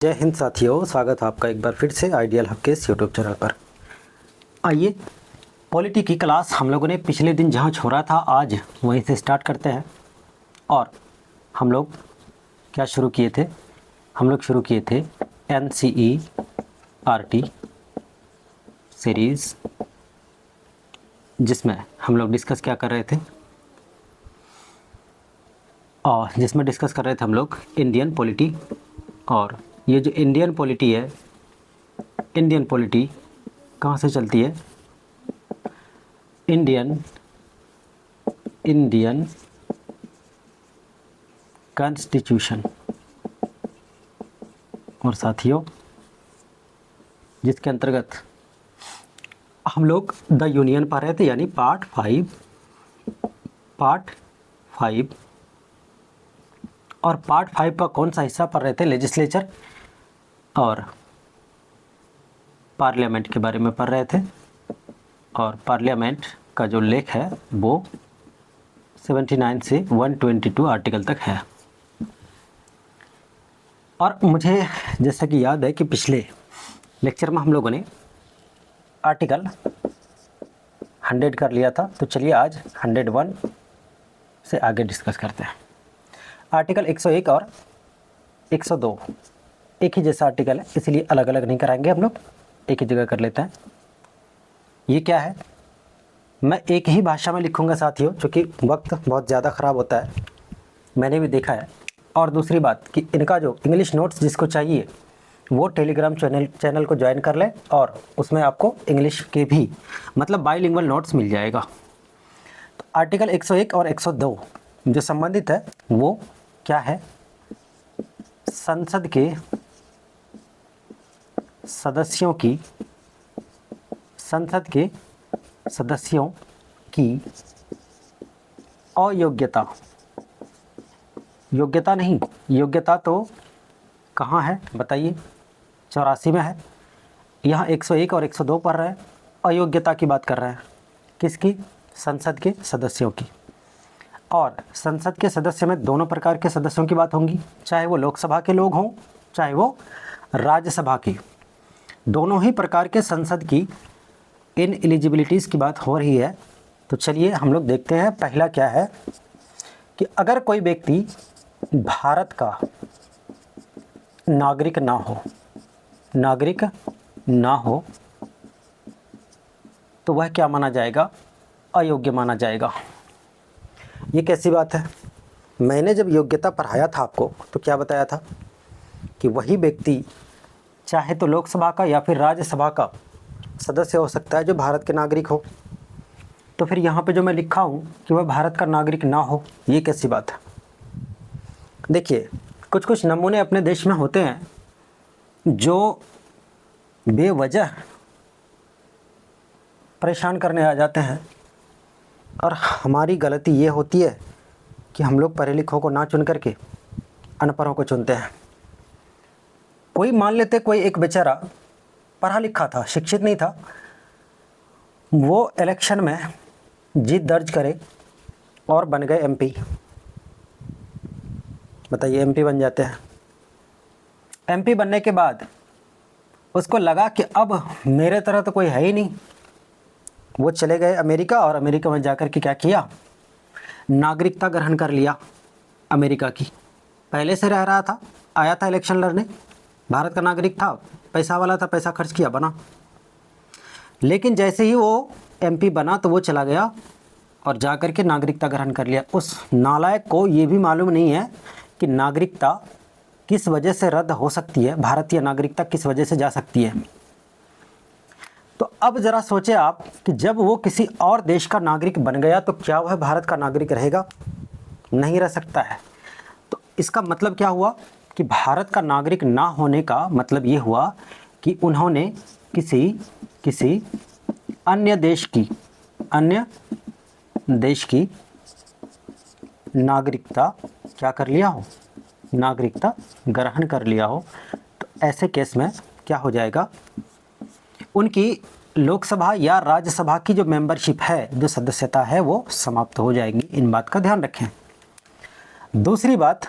जय हिंद साथियों, स्वागत है आपका एक बार फिर से आइडियल हब के इस यूट्यूब चैनल पर। आइए पॉलिटी की क्लास हम लोगों ने पिछले दिन जहां छोड़ा था आज वहीं से स्टार्ट करते हैं। और हम लोग क्या शुरू किए थे? हम लोग शुरू किए थे NCERT सीरीज़, जिसमें हम लोग डिस्कस क्या कर रहे थे? और जिसमें डिस्कस कर रहे थे हम लोग इंडियन पॉलिटी। और ये जो इंडियन पॉलिटी है, इंडियन पॉलिटी कहाँ से चलती है? Indian constitution. और साथियों, जिसके अंतर्गत हम लोग द यूनियन पढ़ रहे थे, यानी पार्ट 5। और पार्ट 5 का कौन सा हिस्सा पढ़ रहे थे? लेजिस्लेचर और पार्लियामेंट के बारे में पढ़ रहे थे। और पार्लियामेंट का जो लेख है वो 79 से 122 आर्टिकल तक है। और मुझे जैसा कि याद है कि पिछले लेक्चर में हम लोगों ने आर्टिकल 100 कर लिया था, तो चलिए आज 101 से आगे डिस्कस करते हैं। आर्टिकल 101 और 102 एक ही जैसा आर्टिकल है, इसलिए अलग अलग नहीं कराएंगे, हम लोग एक ही जगह कर लेते हैं। ये क्या है, मैं एक ही भाषा में लिखूंगा साथियों, क्योंकि वक्त बहुत ज़्यादा ख़राब होता है, मैंने भी देखा है। और दूसरी बात कि इनका जो इंग्लिश नोट्स जिसको चाहिए वो टेलीग्राम चैनल को ज्वाइन कर ले, और उसमें आपको इंग्लिश के भी मतलब बाइलिंगुअल नोट्स मिल जाएगा। तो आर्टिकल 101 और 102 जो संबंधित है वो क्या है? संसद के सदस्यों की अयोग्यता, योग्यता नहीं, योग्यता तो कहाँ है बताइए? 84 में है। यहाँ 101 और 102 पढ़ रहे हैं, अयोग्यता की बात कर रहे हैं। किसकी? संसद के सदस्यों की। और संसद के सदस्य में दोनों प्रकार के सदस्यों की बात होंगी, चाहे वो लोकसभा के लोग हों चाहे वो राज्यसभा के, दोनों ही प्रकार के संसद की इन एलिजिबिलिटीज़ की बात हो रही है। तो चलिए हम लोग देखते हैं। पहला क्या है कि अगर कोई व्यक्ति भारत का नागरिक ना हो तो वह क्या माना जाएगा? अयोग्य माना जाएगा। ये कैसी बात है? मैंने जब योग्यता पढ़ाया था आपको तो क्या बताया था कि वही व्यक्ति चाहे तो लोकसभा का या फिर राज्यसभा का सदस्य हो सकता है जो भारत के नागरिक हो। तो फिर यहाँ पे जो मैं लिखा हूँ कि वह भारत का नागरिक ना हो, ये कैसी बात है? देखिए, कुछ कुछ नमूने अपने देश में होते हैं जो बेवजह परेशान करने आ जाते हैं, और हमारी गलती ये होती है कि हम लोग पढ़े लिखों को ना चुन करके अनपढ़ों को चुनते हैं। कोई मान लेते, कोई एक बेचारा पढ़ा लिखा था, शिक्षित नहीं था, वो इलेक्शन में जीत दर्ज करे और बन गए MP। बताइए, MP बन जाते हैं। MP बनने के बाद उसको लगा कि अब मेरे तरह तो कोई है ही नहीं। वो चले गए अमेरिका, और अमेरिका में जाकर के क्या किया? नागरिकता ग्रहण कर लिया अमेरिका की। पहले से रह रहा था, आया था इलेक्शन लड़ने, भारत का नागरिक था, पैसा वाला था, पैसा खर्च किया, बना। लेकिन जैसे ही वो MP बना तो वो चला गया और जा कर के नागरिकता ग्रहण कर लिया। उस नालायक को ये भी मालूम नहीं है कि नागरिकता किस वजह से रद्द हो सकती है, भारतीय नागरिकता किस वजह से जा सकती है। तो अब ज़रा सोचे आप कि जब वो किसी और देश का नागरिक बन गया तो क्या वह भारत का नागरिक रहेगा? नहीं रह सकता है। तो इसका मतलब क्या हुआ कि भारत का नागरिक ना होने का मतलब ये हुआ कि उन्होंने किसी अन्य देश की नागरिकता क्या कर लिया हो? नागरिकता ग्रहण कर लिया हो। तो ऐसे केस में क्या हो जाएगा? उनकी लोकसभा या राज्यसभा की जो मेंबरशिप है, जो सदस्यता है, वो समाप्त हो जाएगी। इन बात का ध्यान रखें। दूसरी बात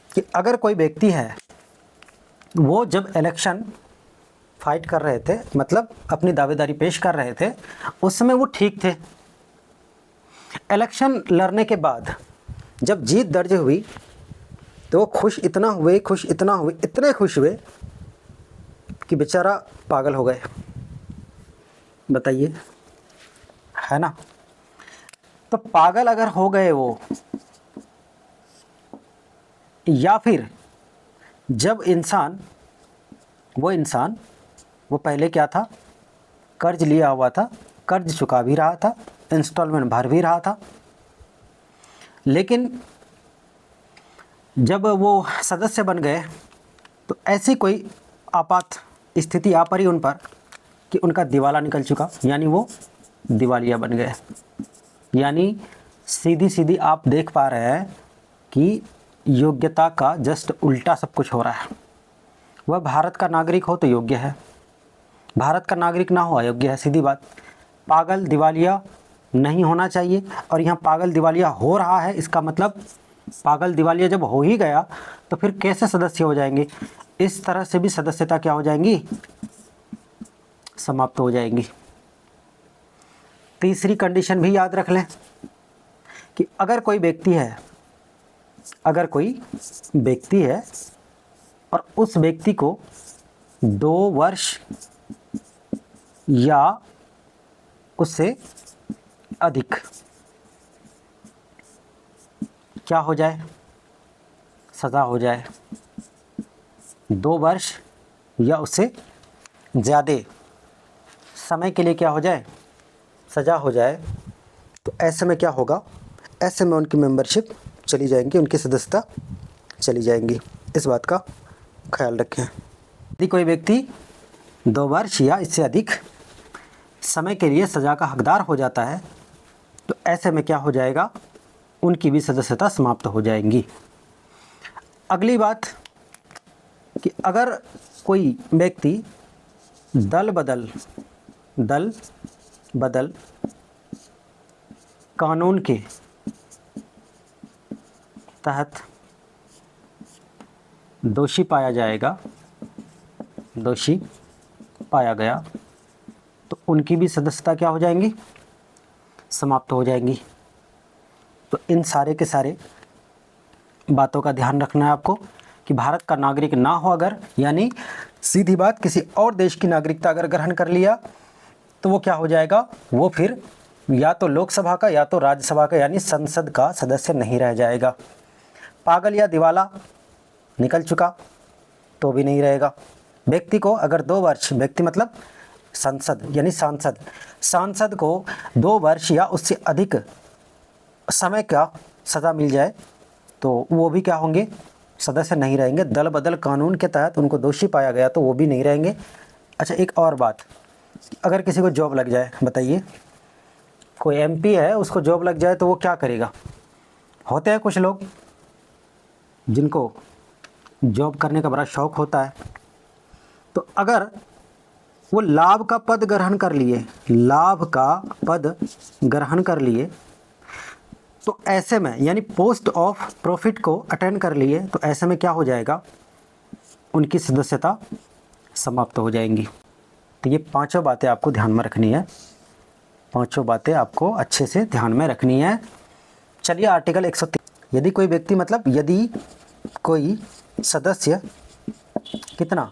कि अगर कोई व्यक्ति है वो जब इलेक्शन फाइट कर रहे थे, मतलब अपनी दावेदारी पेश कर रहे थे, उस समय वो ठीक थे। इलेक्शन लड़ने के बाद जब जीत दर्ज हुई तो वो खुश इतना हुए, इतने खुश हुए कि बेचारा पागल हो गए। बताइए, है ना? तो पागल अगर हो गए वो, या फिर जब वो पहले क्या था, कर्ज लिया हुआ था, कर्ज चुका भी रहा था, इंस्टॉलमेंट भर भी रहा था, लेकिन जब वो सदस्य बन गए तो ऐसी कोई आपात स्थिति आ पड़ी उन पर कि उनका दिवाला निकल चुका, यानी वो दिवालिया बन गए। यानी सीधी सीधी आप देख पा रहे हैं कि योग्यता का जस्ट उल्टा सब कुछ हो रहा है। वह भारत का नागरिक हो तो योग्य है, भारत का नागरिक ना हो अयोग्य है, सीधी बात। पागल दिवालिया नहीं होना चाहिए, और यहाँ पागल दिवालिया हो रहा है। इसका मतलब पागल दिवालिया जब हो ही गया तो फिर कैसे सदस्य हो जाएंगे? इस तरह से भी सदस्यता क्या हो जाएंगी? समाप्त हो जाएंगी। तीसरी कंडीशन भी याद रख लें कि अगर कोई व्यक्ति है और उस व्यक्ति को 2 वर्ष या उससे अधिक क्या हो जाए? सज़ा हो जाए। 2 वर्ष या उससे ज़्यादा समय के लिए क्या हो जाए? सज़ा हो जाए। तो ऐसे में क्या होगा? ऐसे में उनकी मेंबरशिप चली जाएंगी, उनकी सदस्यता चली जाएंगी। इस बात का ख्याल रखें। यदि कोई व्यक्ति 2 वर्ष या इससे अधिक समय के लिए सज़ा का हकदार हो जाता है तो ऐसे में क्या हो जाएगा? उनकी भी सदस्यता समाप्त हो जाएंगी। अगली बात कि अगर कोई व्यक्ति दल बदल कानून के तहत दोषी पाया गया तो उनकी भी सदस्यता क्या हो जाएंगी? समाप्त हो जाएंगी। तो इन सारे के सारे बातों का ध्यान रखना है आपको कि भारत का नागरिक ना हो अगर, यानी सीधी बात किसी और देश की नागरिकता अगर ग्रहण कर लिया तो वो क्या हो जाएगा? वो फिर या तो लोकसभा का या तो राज्यसभा का यानी संसद का सदस्य नहीं रह जाएगा। पागल या दिवाला निकल चुका तो भी नहीं रहेगा। व्यक्ति को अगर 2 वर्ष, व्यक्ति मतलब संसद यानी सांसद को 2 वर्ष या उससे अधिक समय का सज़ा मिल जाए तो वो भी क्या होंगे? सदस्य नहीं रहेंगे। दल बदल कानून के तहत उनको दोषी पाया गया तो वो भी नहीं रहेंगे। अच्छा, एक और बात, अगर किसी को जॉब लग जाए, बताइए कोई एमपी है उसको जॉब लग जाए तो वो क्या करेगा? होते हैं कुछ लोग जिनको जॉब करने का बड़ा शौक़ होता है, तो अगर वो लाभ का पद ग्रहण कर लिए तो ऐसे में यानी पोस्ट ऑफ प्रॉफिट को अटेंड कर लिए तो ऐसे में क्या हो जाएगा? उनकी सदस्यता समाप्त हो जाएंगी। तो ये 5 बातें आपको ध्यान में रखनी है, 5 बातें आपको अच्छे से ध्यान में रखनी है। चलिए आर्टिकल 103, यदि कोई व्यक्ति मतलब यदि कोई सदस्य कितना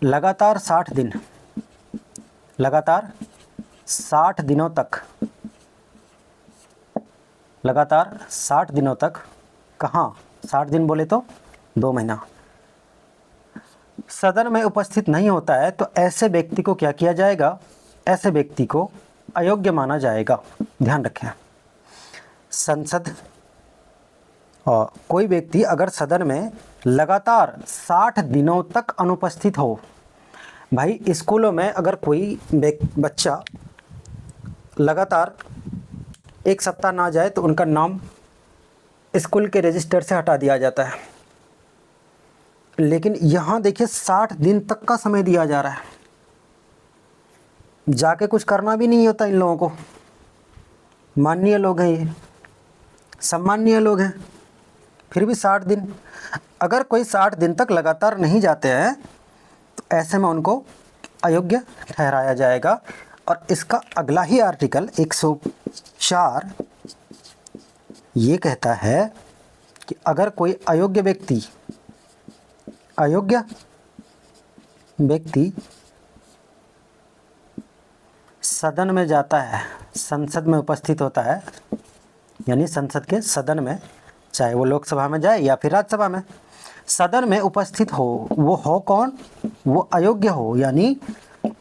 लगातार 60 दिनों तक कहाँ 60 दिन बोले तो 2 महीना सदन में उपस्थित नहीं होता है तो ऐसे व्यक्ति को क्या किया जाएगा? ऐसे व्यक्ति को अयोग्य माना जाएगा। ध्यान रखें, संसद और कोई व्यक्ति अगर सदन में लगातार 60 दिनों तक अनुपस्थित हो, भाई स्कूलों में अगर कोई बच्चा लगातार 1 सप्ताह ना जाए तो उनका नाम स्कूल के रजिस्टर से हटा दिया जाता है, लेकिन यहाँ देखिए 60 दिन तक का समय दिया जा रहा है। जाके कुछ करना भी नहीं होता इन लोगों को। माननीय लोग हैं, ये सम्माननीय लोग हैं, फिर भी 60 दिन। अगर कोई 60 दिन तक लगातार नहीं जाते हैं तो ऐसे में उनको अयोग्य ठहराया जाएगा। और इसका अगला ही आर्टिकल 104 ये कहता है कि अगर कोई अयोग्य व्यक्ति सदन में जाता है, संसद में उपस्थित होता है, यानी संसद के सदन में, चाहे वो लोकसभा में जाए या फिर राज्यसभा में, सदन में उपस्थित हो, वो हो कौन, वो अयोग्य हो, यानी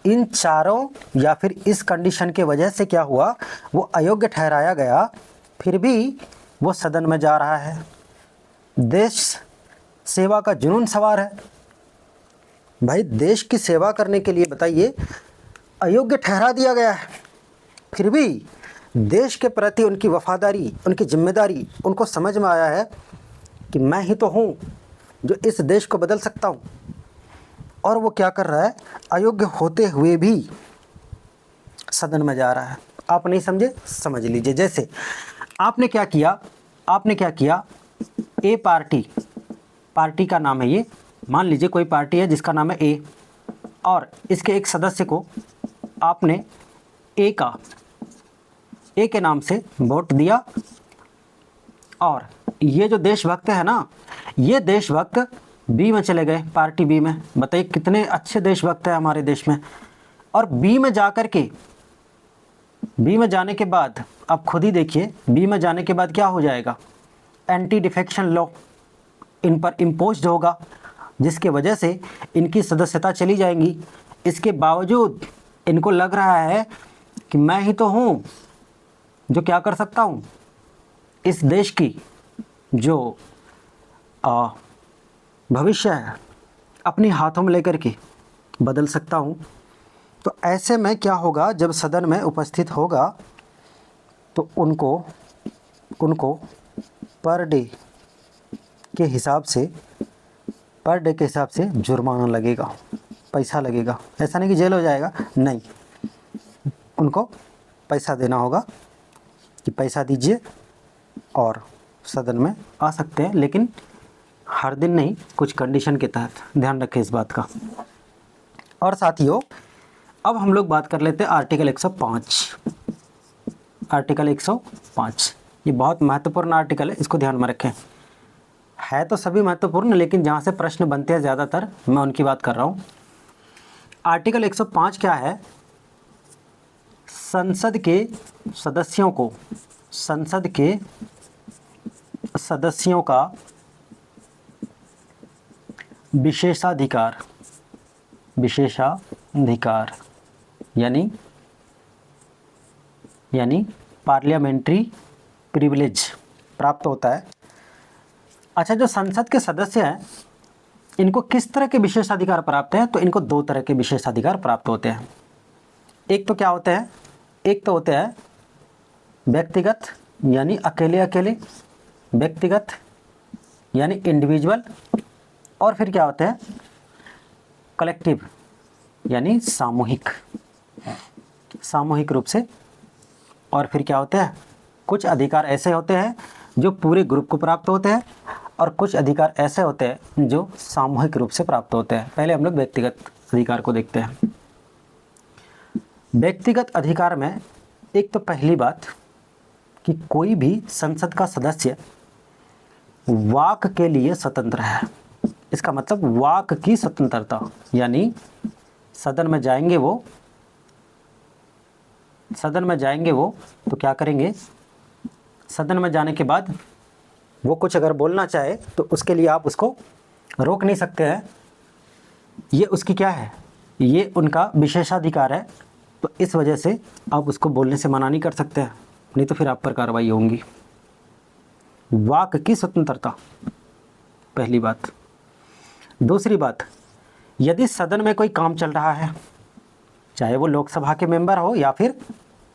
इन चारों या फिर इस कंडीशन के वजह से क्या हुआ, वो अयोग्य ठहराया गया, फिर भी वो सदन में जा रहा है, देश सेवा का जुनून सवार है। भाई देश की सेवा करने के लिए बताइए अयोग्य ठहरा दिया गया है, फिर भी देश के प्रति उनकी वफादारी, उनकी जिम्मेदारी, उनको समझ में आया है कि मैं ही तो हूँ जो इस देश को बदल सकता हूँ। और वो क्या कर रहा है, अयोग्य होते हुए भी सदन में जा रहा है। आप नहीं समझे, समझ लीजिए। जैसे आपने क्या किया, ए पार्टी का नाम है ये, मान लीजिए कोई पार्टी है जिसका नाम है ए, और इसके एक सदस्य को आपने ए के नाम से वोट दिया, और ये जो देशभक्त है ना, ये देशभक्त बी में चले गए, पार्टी बी में। बताइए कितने अच्छे देशभक्त हैं हमारे देश में। और बी में जाने के बाद आप खुद ही देखिए, बी में जाने के बाद क्या हो जाएगा, एंटी डिफेक्शन लॉ इन पर इम्पोज्ड होगा, जिसके वजह से इनकी सदस्यता चली जाएंगी। इसके बावजूद इनको लग रहा है कि मैं ही तो हूँ जो क्या कर सकता हूँ, इस देश की जो भविष्य है अपने हाथों में लेकर के बदल सकता हूँ। तो ऐसे में क्या होगा, जब सदन में उपस्थित होगा तो उनको पर डे के हिसाब से जुर्माना लगेगा, पैसा लगेगा। ऐसा नहीं कि जेल हो जाएगा, नहीं, उनको पैसा देना होगा कि पैसा दीजिए और सदन में आ सकते हैं, लेकिन हर दिन नहीं, कुछ कंडीशन के तहत। ध्यान रखें इस बात का। और साथियों अब हम लोग बात कर लेते हैं आर्टिकल 105। आर्टिकल 105 ये बहुत महत्वपूर्ण आर्टिकल है, इसको ध्यान में रखें। है तो सभी महत्वपूर्ण, लेकिन जहाँ से प्रश्न बनते हैं ज़्यादातर मैं उनकी बात कर रहा हूँ। आर्टिकल 105 क्या है, संसद के सदस्यों का विशेषाधिकार यानी पार्लियामेंट्री प्रिविलेज प्राप्त होता है। अच्छा, जो संसद के सदस्य हैं इनको किस तरह के विशेषाधिकार प्राप्त हैं, तो इनको दो तरह के विशेषाधिकार प्राप्त होते हैं। एक तो क्या होते हैं, एक तो होते हैं व्यक्तिगत यानी अकेले व्यक्तिगत यानी इंडिविजुअल, और फिर क्या होते हैं कलेक्टिव यानी सामूहिक रूप से। और फिर क्या होते हैं, कुछ अधिकार ऐसे होते हैं जो पूरे ग्रुप को प्राप्त होते हैं, और कुछ अधिकार ऐसे होते हैं जो सामूहिक रूप से प्राप्त होते हैं। पहले हम लोग व्यक्तिगत अधिकार को देखते हैं। व्यक्तिगत अधिकार में एक तो पहली बात कि कोई भी संसद का सदस्य वाक के लिए स्वतंत्र है। इसका मतलब वाक की स्वतंत्रता, यानी सदन में जाएंगे वो तो क्या करेंगे, सदन में जाने के बाद वो कुछ अगर बोलना चाहे तो उसके लिए आप उसको रोक नहीं सकते हैं। ये उसकी क्या है, ये उनका विशेषाधिकार है, तो इस वजह से आप उसको बोलने से मना नहीं कर सकते हैं, नहीं तो फिर आप पर कार्रवाई होगी। वाक की स्वतंत्रता पहली बात। दूसरी बात, यदि सदन में कोई काम चल रहा है, चाहे वो लोकसभा के मेंबर हो या फिर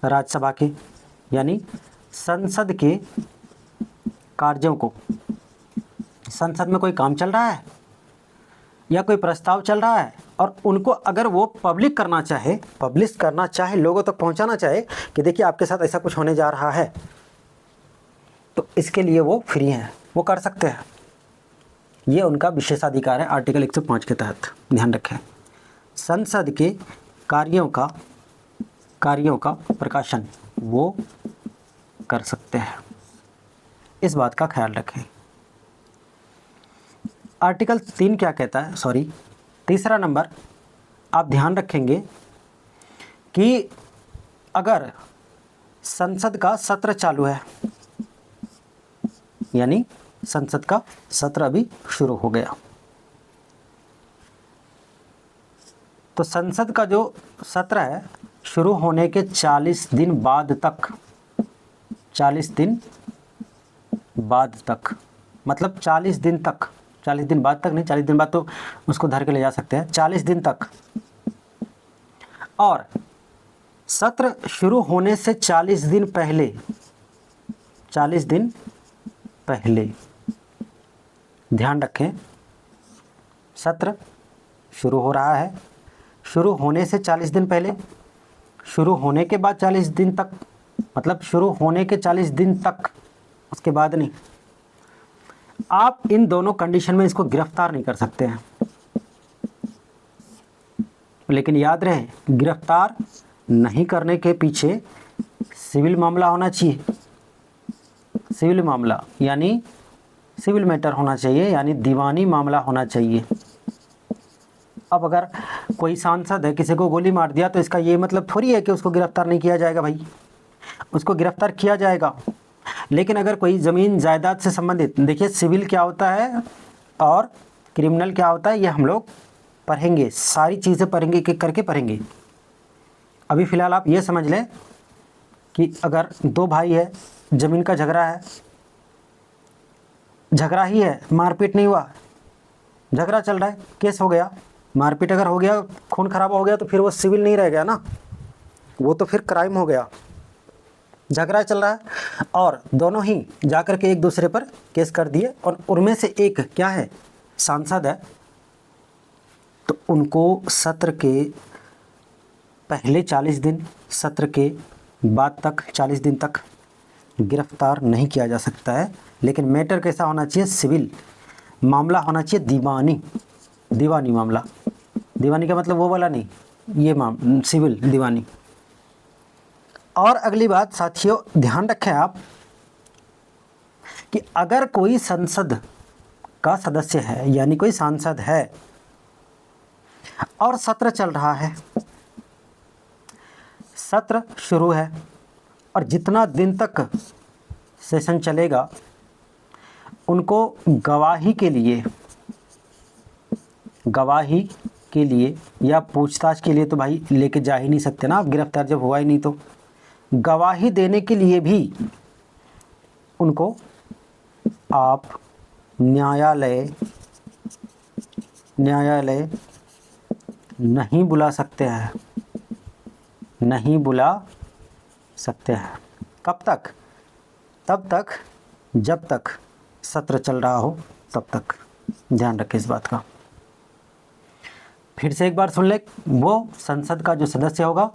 राज्यसभा के, यानी संसद के कार्यों को, संसद में कोई काम चल रहा है या कोई प्रस्ताव चल रहा है और उनको अगर वो पब्लिश करना चाहे, लोगों तक पहुंचाना चाहे कि देखिए आपके साथ ऐसा कुछ होने जा रहा है, तो इसके लिए वो फ्री हैं, वो कर सकते हैं, ये उनका विशेषाधिकार है आर्टिकल 105 के तहत। ध्यान रखें, संसद के कार्यों का प्रकाशन वो कर सकते हैं, इस बात का ख्याल रखें। आर्टिकल 3 क्या कहता है, सॉरी तीसरा नंबर, आप ध्यान रखेंगे कि अगर संसद का सत्र चालू है, यानी संसद का सत्र अभी शुरू हो गया, तो संसद का जो सत्र है शुरू होने के 40 दिन बाद तक, 40 दिन बाद तक, मतलब 40 दिन तक, 40 दिन बाद तक नहीं, 40 दिन बाद तो उसको धर के ले जा सकते हैं, 40 दिन तक। और सत्र शुरू होने से 40 दिन पहले, 40 दिन पहले, ध्यान रखें, सत्र शुरू हो रहा है, शुरू होने से 40 दिन पहले, शुरू होने के बाद 40 दिन तक, मतलब शुरू होने के 40 दिन तक, उसके बाद नहीं। आप इन दोनों कंडीशन में इसको गिरफ्तार नहीं कर सकते हैं, लेकिन याद रहे गिरफ्तार नहीं करने के पीछे सिविल मामला होना चाहिए, सिविल मामला यानी सिविल मैटर होना चाहिए, यानी दीवानी मामला होना चाहिए। अब अगर कोई सांसद है किसी को गोली मार दिया तो इसका ये मतलब थोड़ी है कि उसको गिरफ्तार नहीं किया जाएगा, भाई उसको गिरफ्तार किया जाएगा। लेकिन अगर कोई ज़मीन जायदाद से संबंधित, देखिए सिविल क्या होता है और क्रिमिनल क्या होता है, ये हम लोग पढ़ेंगे, सारी चीज़ें पढ़ेंगे, एक एक करके पढ़ेंगे। अभी फ़िलहाल आप ये समझ लें कि अगर दो भाई है, ज़मीन का झगड़ा है, झगड़ा ही है, मारपीट नहीं हुआ, झगड़ा चल रहा है, केस हो गया, मारपीट अगर हो गया, खून खराबा हो गया, तो फिर वो सिविल नहीं रह गया ना, वो तो फिर क्राइम हो गया। झगड़ा चल रहा है और दोनों ही जाकर के एक दूसरे पर केस कर दिए और उनमें से एक क्या है, सांसद है, तो उनको सत्र के पहले 40 दिन, सत्र के बाद तक 40 दिन तक गिरफ्तार नहीं किया जा सकता है। लेकिन मैटर कैसा होना चाहिए, सिविल मामला होना चाहिए, दीवानी मामला। दीवानी का मतलब वो वाला नहीं, ये सिविल दीवानी। और अगली बात साथियों ध्यान रखें आप कि अगर कोई संसद का सदस्य है, यानी कोई सांसद है और सत्र चल रहा है, सत्र शुरू है और जितना दिन तक सेशन चलेगा उनको गवाही के लिए या पूछताछ के लिए तो भाई लेके जा ही नहीं सकते ना आप, गिरफ्तार जब हुआ ही नहीं तो गवाही देने के लिए भी उनको आप न्यायालय नहीं बुला सकते हैं, नहीं बुला सकते हैं। कब तक? तब तक जब तक सत्र चल रहा हो, तब तक। ध्यान रखें इस बात का। फिर से एक बार सुन ले, वो संसद का जो सदस्य होगा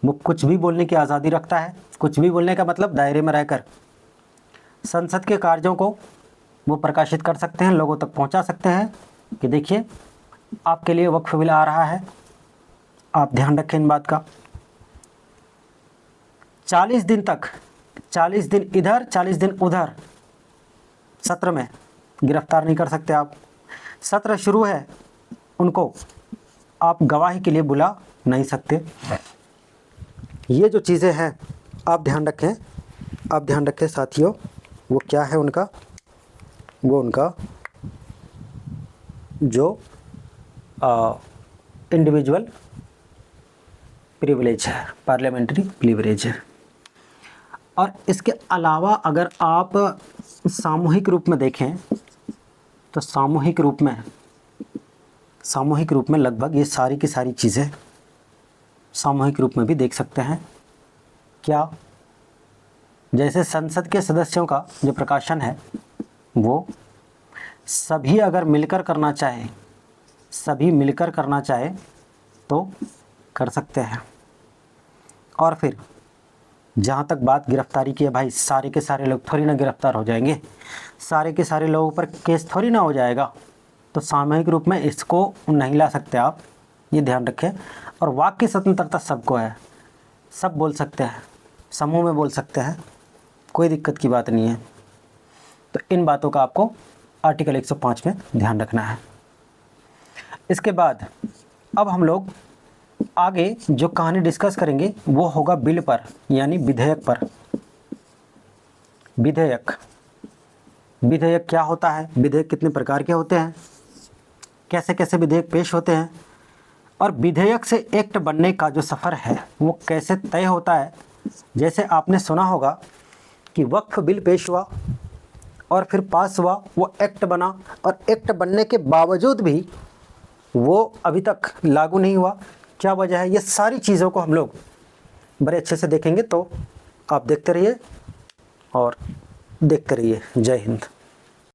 वो कुछ भी बोलने की आज़ादी रखता है। कुछ भी बोलने का मतलब दायरे में रहकर संसद के कार्यों को वो प्रकाशित कर सकते हैं, लोगों तक पहुंचा सकते हैं कि देखिए आपके लिए वक्फ बिल आ रहा है, आप ध्यान रखें इन बात का। 40 दिन तक, 40 दिन इधर 40 दिन उधर सत्र में गिरफ्तार नहीं कर सकते आप। सत्र शुरू है, उनको आप गवाही के लिए बुला नहीं सकते। ये जो चीज़ें हैं आप ध्यान रखें साथियों, वो क्या है उनका, वो उनका जो इंडिविजुअल प्रिविलेज है, पार्लियामेंट्री प्रिविलेज है। और इसके अलावा अगर आप सामूहिक रूप में देखें तो सामूहिक रूप में लगभग ये सारी की सारी चीज़ें सामूहिक रूप में भी देख सकते हैं। क्या? जैसे संसद के सदस्यों का जो प्रकाशन है वो सभी अगर मिलकर करना चाहे तो कर सकते हैं। और फिर जहाँ तक बात गिरफ्तारी की है भाई, सारे के सारे लोग थोड़ी ना गिरफ्तार हो जाएंगे, सारे के सारे लोगों पर केस थोड़ी ना हो जाएगा। तो सामूहिक रूप में इसको नहीं ला सकते आप, ये ध्यान रखें। और वाक की स्वतंत्रता सबको है, सब बोल सकते हैं, समूह में बोल सकते हैं, कोई दिक्कत की बात नहीं है। तो इन बातों का आपको आर्टिकल 105 में ध्यान रखना है। इसके बाद अब हम लोग आगे जो कहानी डिस्कस करेंगे वो होगा बिल पर, यानी विधेयक पर। विधेयक, विधेयक क्या होता है, विधेयक कितने प्रकार के होते हैं, कैसे कैसे विधेयक पेश होते हैं, और विधेयक से एक्ट बनने का जो सफ़र है वो कैसे तय होता है। जैसे आपने सुना होगा कि वक्फ बिल पेश हुआ और फिर पास हुआ, वो एक्ट बना, और एक्ट बनने के बावजूद भी वो अभी तक लागू नहीं हुआ। क्या वजह है, ये सारी चीज़ों को हम लोग बड़े अच्छे से देखेंगे। तो आप देखते रहिए और देखते रहिए। जय हिंद।